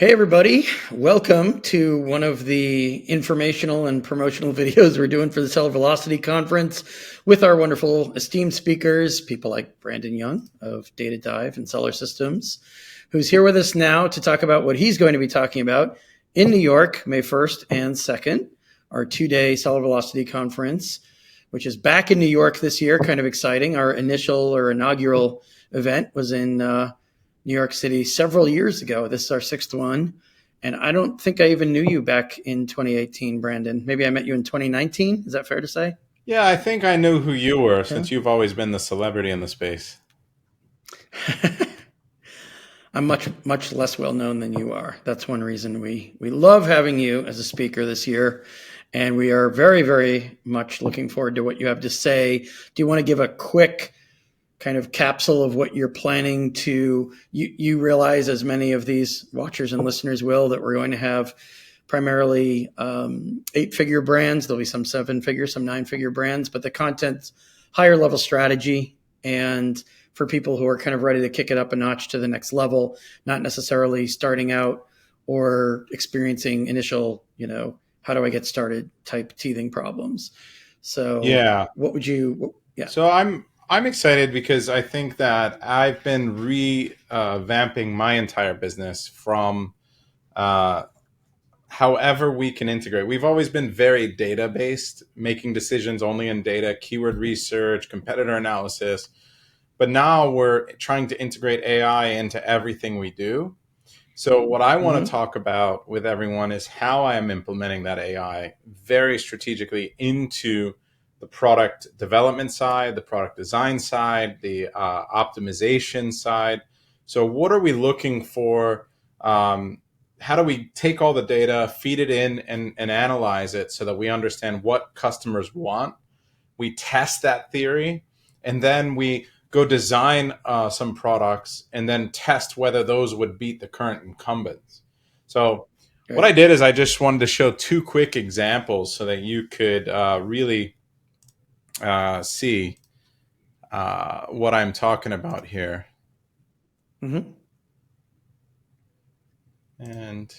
Hey, everybody. Welcome to one of the informational and promotional videos we're doing for the Seller Velocity Conference with our wonderful esteemed speakers, people like Brandon Young of Data Dive and Seller Systems, who's here with us now to talk about what he's going to be talking about in New York, May 1st and 2nd, our two-day Seller Velocity Conference, which is back in New York this year, kind of exciting. Our inaugural event was in New York City several years ago. This is our sixth one. And I don't think I even knew you back in 2018, Brandon. Maybe I met you in 2019. Is that fair to say? Yeah, I think I knew who you were Yeah. since you've always been the celebrity in the space. I'm much less well known than you are. That's one reason we love having you as a speaker this year. And we are very much looking forward to what you have to say. Do you want to give a quick kind of capsule of what you're planning to, you realize, as many of these watchers and listeners will, that we're going to have primarily 8-figure brands. There'll be some 7-figure, some 9-figure brands, but the content's higher level strategy. And for people who are kind of ready to kick it up a notch to the next level, not necessarily starting out or experiencing initial, how do I get started type teething problems. So Yeah. what would you, yeah. So I'm excited because I think that I've been revamping my entire business from uh, however we can integrate. We've always been very data based, making decisions only in data, keyword research, competitor analysis. But now we're trying to integrate AI into everything we do. So what I want to Mm-hmm. talk about with everyone is how I am implementing that AI very strategically into the product development side, the product design side, the optimization side. So what are we looking for? How do we take all the data, feed it in, and analyze it so that we understand what customers want? We test that theory, and then we go design some products and then test whether those would beat the current incumbents. So what I Right. did is I just wanted to show two quick examples so that you could really see what I'm talking about here. Mm-hmm. And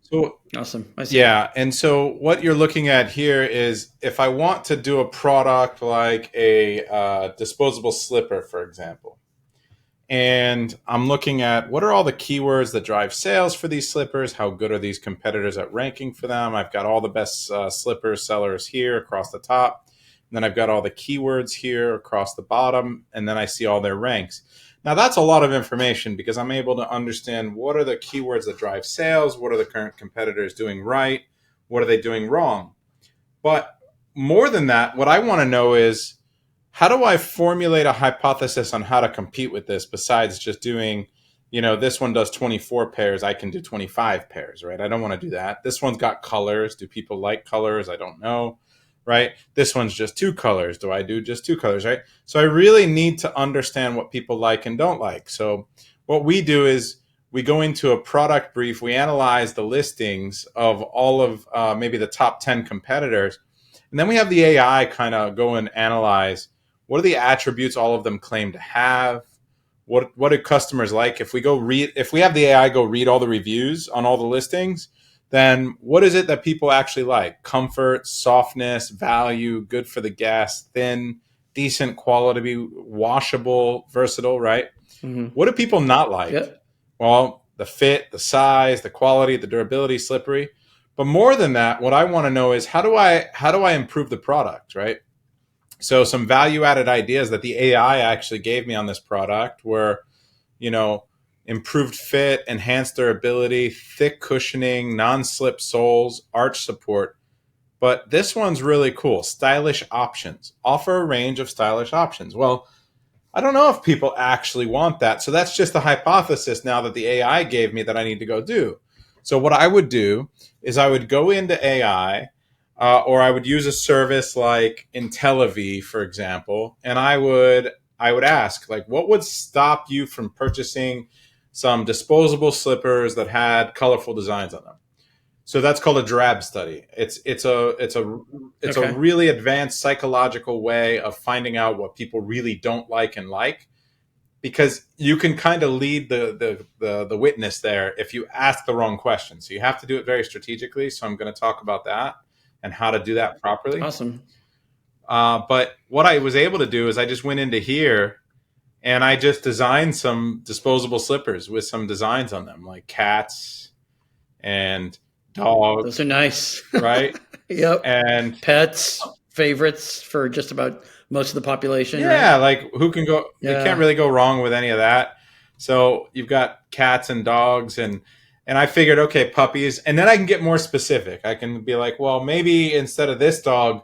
so, Awesome. I see it. yeah. And so what you're looking at here is if I want to do a product like a disposable slipper, for example, and I'm looking at what are all the keywords that drive sales for these slippers? How good are these competitors at ranking for them? I've got all the best slipper sellers here across the top. And then I've got all the keywords here across the bottom. And then I see all their ranks. Now, that's a lot of information because I'm able to understand what are the keywords that drive sales? What are the current competitors doing right? What are they doing wrong? But more than that, what I want to know is how do I formulate a hypothesis on how to compete with this besides just doing, this one does 24 pairs, I can do 25 pairs, right? I don't want to do that. This one's got colors. Do people like colors? I don't know, right? This one's just two colors. Do I do just two colors, right? So I really need to understand what people like and don't like. So what we do is we go into a product brief, we analyze the listings of all of maybe the top 10 competitors, and then we have the AI kind of go and analyze what are the attributes all of them claim to have. What do customers like? If we have the AI go read all the reviews on all the listings, then what is it that people actually like? Comfort, softness, value, good for the gas, thin, decent quality, washable, versatile, right? Mm-hmm. What do people not like? Yep. Well, the fit, the size, the quality, the durability, slippery. But more than that, what I want to know is how do I improve the product, right? So some value added ideas that the AI actually gave me on this product were, you know, improved fit, enhanced durability, thick cushioning, non-slip soles, arch support. But this one's really cool. Stylish options. Offer a range of stylish options. Well, I don't know if people actually want that. So that's just a hypothesis now that the AI gave me that I need to go do. So what I would do is I would go into AI, or I would use a service like IntelliV, for example, and I would ask, like, what would stop you from purchasing some disposable slippers that had colorful designs on them? So that's called a drab study. It's a Okay. really advanced psychological way of finding out what people really don't like and like, because you can kind of lead the witness there if you ask the wrong question. So you have to do it very strategically. So I'm going to talk about that and how to do that properly. Awesome. But what I was able to do is I just went into here and I just designed some disposable slippers with some designs on them, like cats and Those are dogs, nice. right? Yep. And Pets, favorites for just about most of the population, right? yeah, like who can go? You can't Yeah. really go wrong with any of that. So you've got cats and dogs, and I figured, okay, puppies, and then I can get more specific. I can be like, well, maybe instead of this dog,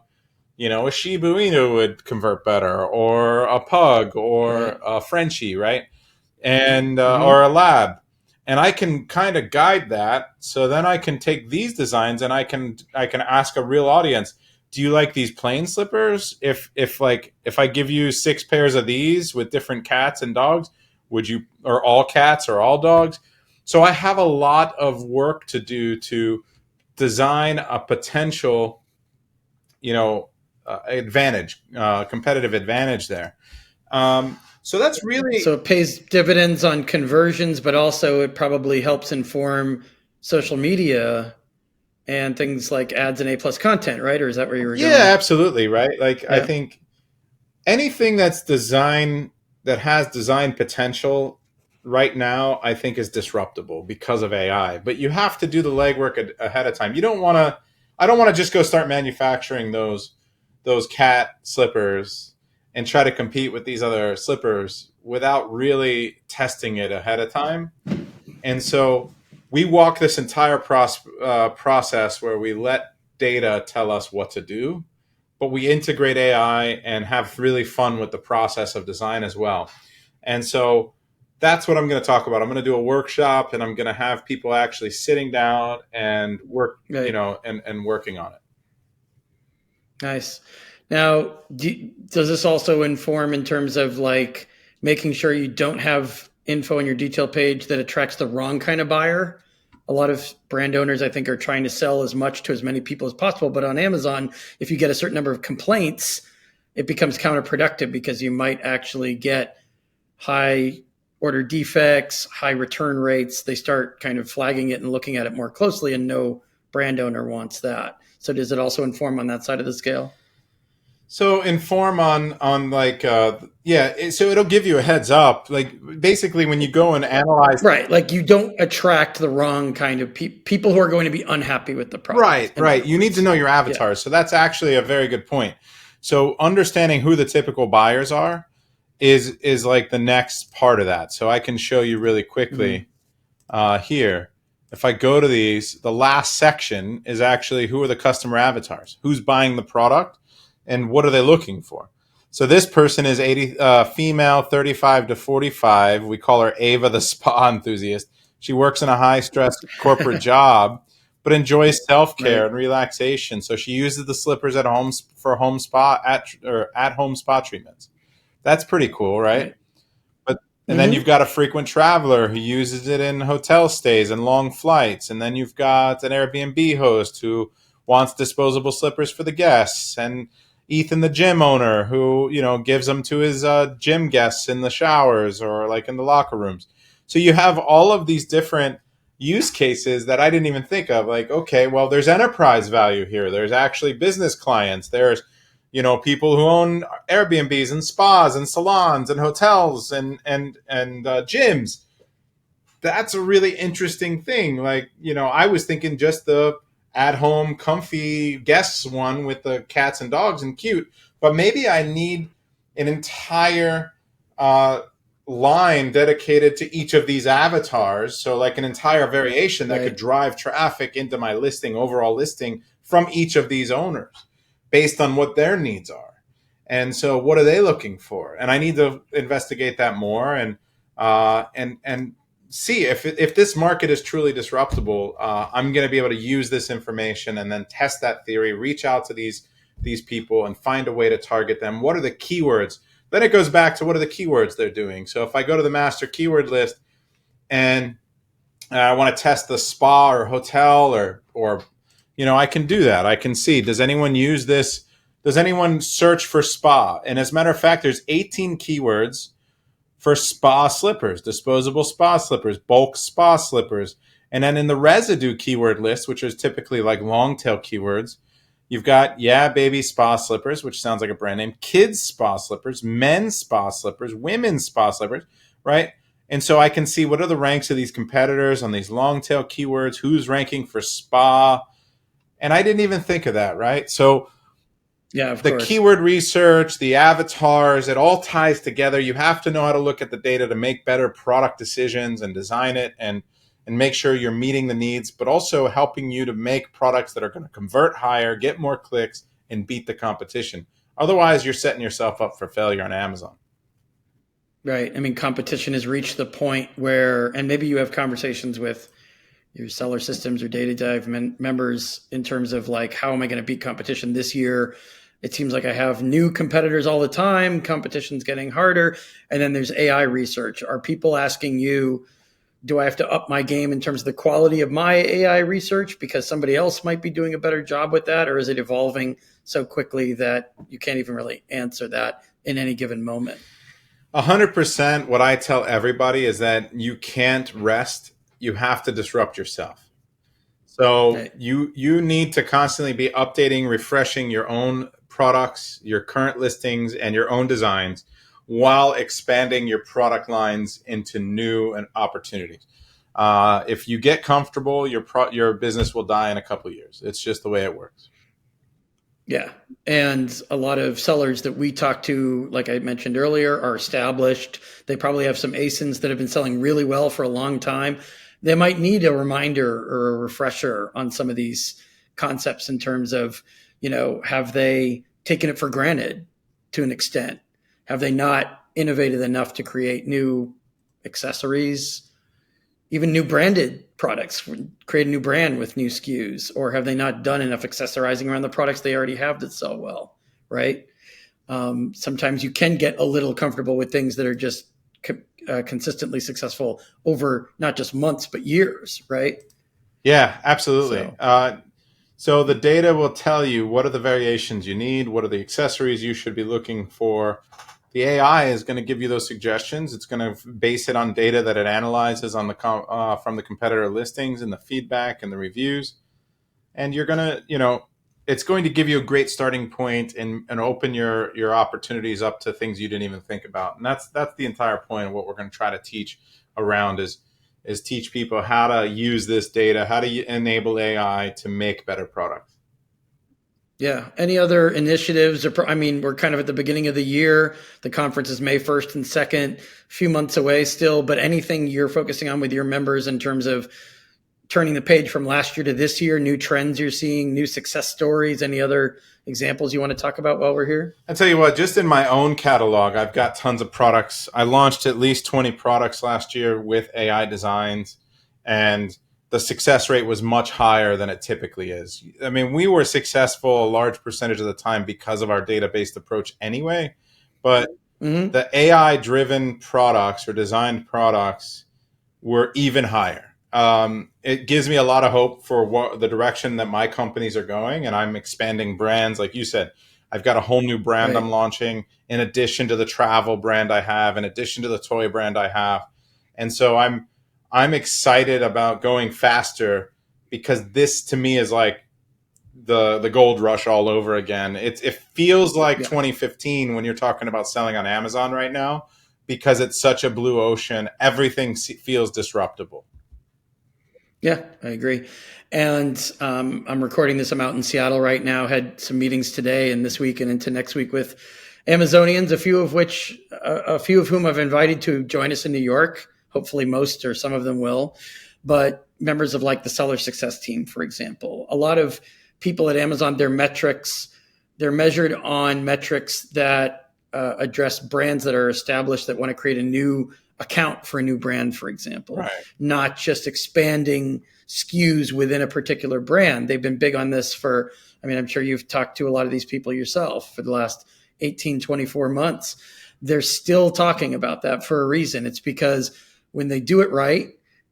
a Shiba Inu would convert better, or a pug, or Right. a Frenchie, right? And or Hmm. a lab, and I can kind of guide that. So then I can take these designs and I can ask a real audience, do you like these plain slippers? If I give you 6 pairs of these with different cats and dogs, would you, or all cats or all dogs? So I have a lot of work to do to design a potential, advantage, competitive advantage there. So that's So really. it pays dividends on conversions, but also it probably helps inform social media and things like ads and A plus content, right? Or is that where you were Yeah, going? absolutely, right? Like I Yeah. think anything that has design potential right now, I think is disruptible because of AI. But you have to do the legwork ahead of time. You don't want to. I don't want to just go start manufacturing those cat slippers and try to compete with these other slippers without really testing it ahead of time. And so we walk this entire process where we let data tell us what to do, but we integrate AI and have really fun with the process of design as well. And so that's what I'm going to talk about. I'm going to do a workshop and I'm going to have people actually sitting down and work, Right. and working on it. Nice. Now, does this also inform in terms of like making sure you don't have info on your detail page that attracts the wrong kind of buyer? A lot of brand owners, I think, are trying to sell as much to as many people as possible. But on Amazon, if you get a certain number of complaints, it becomes counterproductive because you might actually get high order defects, high return rates. They start kind of flagging it and looking at it more closely, and no brand owner wants that. So, does it also inform on that side of the scale? So inform on like so it'll give you a heads up. Like basically when you go and analyze. Right. Like you don't attract the wrong kind of people who are going to be unhappy with the product, Right, in other right. You need to words. know your Yeah. avatar. So that's actually a very good point. So understanding who the typical buyers are is like the next part of that. So I can show you really Mm-hmm. quickly here. If I go to these, the last section is actually who are the customer avatars, who's buying the product, and what are they looking for. So this person is 80 female, 35 to 45. We call her Ava, the spa enthusiast. She works in a high stress corporate job, but enjoys self care Right. and relaxation. So she uses the slippers at home for home spa at home spa treatments. That's pretty cool, right? Right. But and then you've Mm-hmm. got a frequent traveler who uses it in hotel stays and long flights, and then you've got an Airbnb host who wants disposable slippers for the guests, and Ethan, the gym owner, who gives them to his gym guests in the showers or like in the locker rooms. So you have all of these different use cases that I didn't even think of. Like, okay, well, there's enterprise value here. There's actually business clients. There's people who own Airbnbs and spas and salons and hotels and gyms. That's a really interesting thing. Like, I was thinking just the at home comfy guests one with the cats and dogs and cute, but maybe I need an entire uh, line dedicated to each of these avatars. So, like an entire variation that could Right. drive traffic into my listing, overall listing from each of these owners based on what their needs are. And so, what are they looking for? And I need to investigate that more and see if this market is truly disruptible. I'm going to be able to use this information and then test that theory, reach out to these people and find a way to target them. What are the keywords? Then it goes back to what are the keywords they're doing. So if I go to the master keyword list and I want to test the spa or hotel or I can do that. I can see, does anyone use this? Does anyone search for spa? And as a matter of fact, there's 18 keywords for spa slippers, disposable spa slippers, bulk spa slippers. And then in the residue keyword list, which is typically like long tail keywords, you've got, yeah, baby spa slippers, which sounds like a brand name, kids spa slippers, men's spa slippers, women's spa slippers, right? And so I can see what are the ranks of these competitors on these long tail keywords, who's ranking for spa. And I didn't even think of that, right? So Yeah, of the course. keyword research, the avatars, it all ties together. You have to know how to look at the data to make better product decisions and design it and make sure you're meeting the needs, but also helping you to make products that are going to convert higher, get more clicks, and beat the competition. Otherwise, you're setting yourself up for failure on Amazon. Right. I mean, competition has reached the point where, and maybe you have conversations with your seller systems or data dive members in terms of like, how am I going to beat competition this year? It seems like I have new competitors all the time. Competition's getting harder. And then there's AI research. Are people asking you, do I have to up my game in terms of the quality of my AI research because somebody else might be doing a better job with that? Or is it evolving so quickly that you can't even really answer that in any given moment? 100%. What I tell everybody is that you can't rest. You have to disrupt yourself. So Right. you need to constantly be updating, refreshing your own products, your current listings, and your own designs, while expanding your product lines into new and opportunities. If you get comfortable, your business will die in a couple of years. It's just the way it works. Yeah. And a lot of sellers that we talk to, like I mentioned earlier, are established. They probably have some ASINs that have been selling really well for a long time. They might need a reminder or a refresher on some of these concepts in terms of, have they taken it for granted to an extent? Have they not innovated enough to create new accessories, even new branded products, create a new brand with new SKUs, or have they not done enough accessorizing around the products they already have that sell well, right? Sometimes you can get a little comfortable with things that are just consistently successful over not just months but years, right? Yeah, absolutely. So So the data will tell you what are the variations you need, what are the accessories you should be looking for. The AI is going to give you those suggestions. It's going to base it on data that it analyzes on from the competitor listings and the feedback and the reviews, and you're going to, it's going to give you a great starting point and open your opportunities up to things you didn't even think about. And that's the entire point of what we're going to try to teach around is teach people how to use this data, how to enable AI to make better products. yeah, any other initiatives? I mean, we're kind of at the beginning of the year. The conference is May 1st and 2nd, a few months away still. But anything you're focusing on with your members in terms of turning the page from last year to this year, new trends you're seeing, new success stories, any other examples you want to talk about while we're here? I tell you what, just in my own catalog, I've got tons of products. I launched at least 20 products last year with AI designs, and the success rate was much higher than it typically is. I mean, we were successful a large percentage of the time because of our data-based approach anyway, but Mm-hmm. the AI driven products or designed products were even higher. It gives me a lot of hope for what the direction that my companies are going, and I'm expanding brands. Like you said, I've got a whole new brand I'm Right. launching in addition to the travel brand I have, in addition to the toy brand I have, and so I'm excited about going faster because this to me is like the gold rush all over again. It feels like Yeah. 2015 when you're talking about selling on Amazon right now because it's such a blue ocean. Everything feels disruptible. Yeah, I agree. And I'm recording this. I'm out in Seattle right now. Had some meetings today and this week and into next week with Amazonians, a few of whom I've invited to join us in New York. Hopefully, most or some of them will. But members of like the seller success team, for example, a lot of people at Amazon, they're measured on metrics that address brands that are established that want to create a new account for a new brand, for example, Right. not just expanding SKUs within a particular brand. They've been big on this for, I mean, I'm sure you've talked to a lot of these people yourself for the last 18, 24 months. They're still talking about that for a reason. It's because when they do it right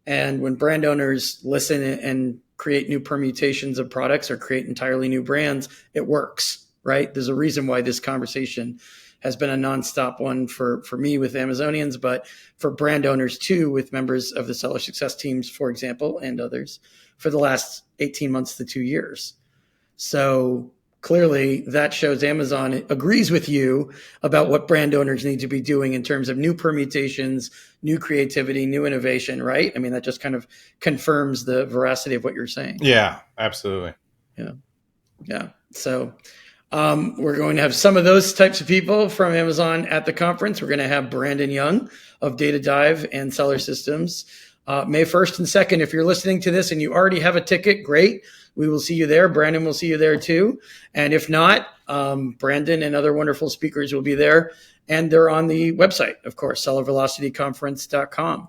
and when brand owners listen and create new permutations of products or create entirely new brands, it works, right? There's a reason why this conversation has been a nonstop one for me with Amazonians, but for brand owners too, with members of the seller success teams, for example, and others for the last 18 months to 2 years. So clearly that shows Amazon agrees with you about what brand owners need to be doing in terms of new permutations, new creativity, new innovation, right? I mean, that just kind of confirms the veracity of what you're saying. Yeah, absolutely. Yeah. So we're going to have some of those types of people from Amazon at the conference. We're going to have Brandon Young of Data Dive and Seller Systems. May 1st and 2nd. If you're listening to this and you already have a ticket, great. We will see you there. Brandon will see you there too. And if not, Brandon and other wonderful speakers will be there. And they're on the website, of course, sellervelocityconference.com.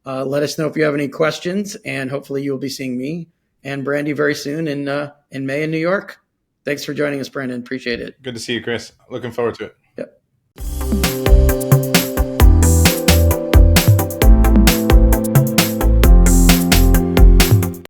Let us know if you have any questions, and hopefully you'll be seeing me and Brandy very soon in May in New York. Thanks for joining us, Brandon. Appreciate it. Good to see you, Chris. Looking forward to it. Yep.